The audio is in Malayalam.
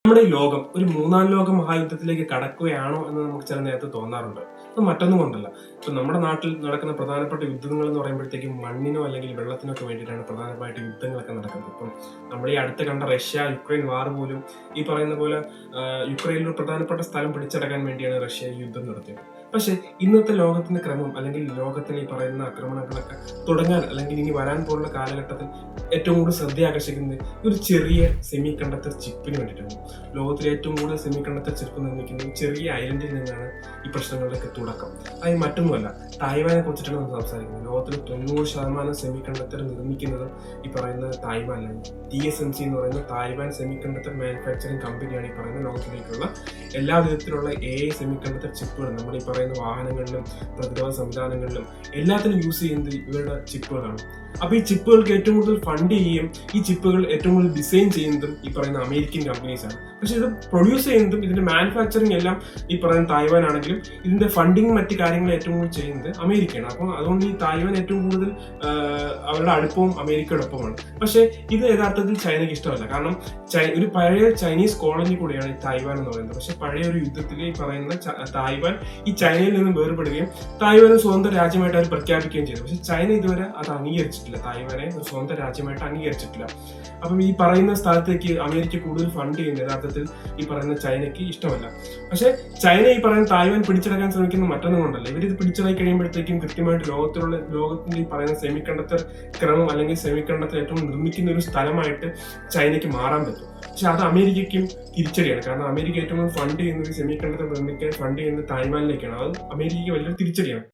നമ്മുടെ ഈ ലോകം ഒരു മൂന്നാം ലോക മഹായുദ്ധത്തിലേക്ക് കടക്കുകയാണോ എന്ന് നമുക്ക് ചില നേരത്തെ തോന്നാറുണ്ട്. അത് മറ്റൊന്നും കൊണ്ടല്ല. ഇപ്പൊ നമ്മുടെ നാട്ടിൽ നടക്കുന്ന പ്രധാനപ്പെട്ട യുദ്ധങ്ങൾ എന്ന് പറയുമ്പോഴത്തേക്കും മണ്ണിനോ അല്ലെങ്കിൽ വെള്ളത്തിനോ ഒക്കെ വേണ്ടിയിട്ടാണ് പ്രധാനമായിട്ട് യുദ്ധങ്ങളൊക്കെ നടക്കുന്നത്. ഇപ്പം നമ്മൾ ഈ അടുത്ത് കണ്ട റഷ്യ യുക്രൈൻ വാർ പോലും ഈ പറയുന്ന പോലെ യുക്രൈനിൽ ഒരു പ്രധാനപ്പെട്ട സ്ഥലം പിടിച്ചടക്കാൻ വേണ്ടിയാണ് റഷ്യ യുദ്ധം നടത്തിയത്. പക്ഷെ ഇന്നത്തെ ലോകത്തിന്റെ ക്രമം അല്ലെങ്കിൽ ലോകത്തിന് ഈ പറയുന്ന ആക്രമണങ്ങളൊക്കെ തുടങ്ങാൻ അല്ലെങ്കിൽ ഇനി വരാൻ പോകുന്ന കാലഘട്ടത്തിൽ ഏറ്റവും കൂടുതൽ ശ്രദ്ധ ആകർഷിക്കുന്നത് ഒരു ചെറിയ സെമി കണ്ടക്ടർ ചിപ്പിന് വേണ്ടിയിട്ടാണ്. ലോകത്തിലെ ഏറ്റവും കൂടുതൽ സെമി കണ്ടക്ടർ ചിപ്പ് നിർമ്മിക്കുന്നത് ചെറിയ ഐലൻഡിൽ നിന്നാണ് ഈ പ്രശ്നങ്ങളുടെയൊക്കെ തുടക്കം. അത് മറ്റൊന്നുമല്ല, തായ്വാനെ കുറിച്ചിട്ടാണ് നമ്മൾ സംസാരിക്കുന്നത്. ലോകത്തിൽ 90% സെമി കണ്ടക്ടർ നിർമ്മിക്കുന്നത് ഈ പറയുന്ന തായ്വാനാണ്. TSMC എന്ന് പറയുന്ന തായ്വാൻ സെമി കണ്ടക്ടർ മാനുഫാക്ചറിംഗ് കമ്പനിയാണ് ഈ പറയുന്ന ലോകത്തിലേക്കുള്ള എല്ലാ വിധത്തിലുള്ള AI സെമി കണ്ടക്ടർ ചിപ്പുകൾ നമ്മൾ ഈ പറയുന്ന വാഹനങ്ങളിലും പ്രതിരോധ സംവിധാനങ്ങളിലും എല്ലാത്തിനും യൂസ് ചെയ്യുന്നത് ഇവരുടെ ചിപ്പുകളാണ്. അപ്പൊ ഈ ചിപ്പുകൾക്ക് ഏറ്റവും കൂടുതൽ ഫണ്ട് ചെയ്യുകയും ഈ ചിപ്പുകൾ ഏറ്റവും കൂടുതൽ ഡിസൈൻ ചെയ്യുന്നതും ഈ പറയുന്ന അമേരിക്കൻ കമ്പനീസ് ആണ്. പക്ഷെ ഇത് പ്രൊഡ്യൂസ് ചെയ്യുന്നതും ഇതിന്റെ മാനുഫാക്ചറിങ് എല്ലാം ഈ പറയുന്ന തായ്വാൻ ആണെങ്കിലും ഇതിന്റെ ഫണ്ടിങ് മറ്റു കാര്യങ്ങൾ ഏറ്റവും കൂടുതൽ ചെയ്യുന്നത് അമേരിക്കയാണ്. അപ്പോൾ അതുകൊണ്ട് ഈ തായ്വാൻ ഏറ്റവും കൂടുതൽ അവരുടെ അടുപ്പവും അമേരിക്കയോടൊപ്പമാണ്. പക്ഷെ ഇത് യഥാർത്ഥത്തിൽ ചൈനയ്ക്ക് ഇഷ്ടമല്ല. കാരണം ഒരു പഴയ ചൈനീസ് കോളനി കൂടിയാണ് ഈ തായ്വാൻ എന്ന് പറയുന്നത്. പക്ഷെ പഴയ ഒരു യുദ്ധത്തിൽ ഈ പറയുന്ന തായ്വാൻ ഈ ചൈനയിൽ നിന്ന് വേർപെടുകയും തായ്വാൻ സ്വന്തം രാജ്യമായിട്ട് അവർ പ്രഖ്യാപിക്കുകയും ചെയ്തു. പക്ഷെ ചൈന ഇതുവരെ അത് അംഗീകരിച്ചിട്ടില്ല. തായ്വാനെ ഒരു സ്വന്തം രാജ്യമായിട്ട് അംഗീകരിച്ചിട്ടില്ല. അപ്പം ഈ പറയുന്ന സ്ഥലത്തേക്ക് അമേരിക്ക കൂടുതൽ ഫണ്ട് ചെയ്യുന്ന യഥാർത്ഥത്തിൽ ഈ പറയുന്ന ചൈനയ്ക്ക് ഇഷ്ടമല്ല. പക്ഷെ ചൈന ഈ പറയുന്ന തായ്വാൻ പിടിച്ചെടുക്കാൻ ശ്രമിക്കുന്ന മറ്റൊന്നും കൊണ്ടല്ല. ഇവരിത് പിടിച്ചെടുക്കി കഴിയുമ്പോഴത്തേക്കും കൃത്യമായിട്ട് ലോകത്തിന്റെ ഈ പറയുന്ന സെമി കണ്ടക്ടർ ക്രമം അല്ലെങ്കിൽ സെമി കണ്ടക്ടർ ഏറ്റവും നിർമ്മിക്കുന്ന ഒരു സ്ഥലമായിട്ട് ചൈനയ്ക്ക് മാറാൻ പറ്റും. പക്ഷെ അത് അമേരിക്കയ്ക്കും തിരിച്ചടിയാണ്. കാരണം അമേരിക്ക ഏറ്റവും ഫണ്ട് ചെയ്യുന്നത് സെമി കണ്ടക്ടർ നിർമ്മിക്കാൻ ഫണ്ട് ചെയ്യുന്നത് തായ്വാനിലേക്കാണ്. അത് അമേരിക്കയ്ക്ക് വലിയൊരു തിരിച്ചടിയാണ്.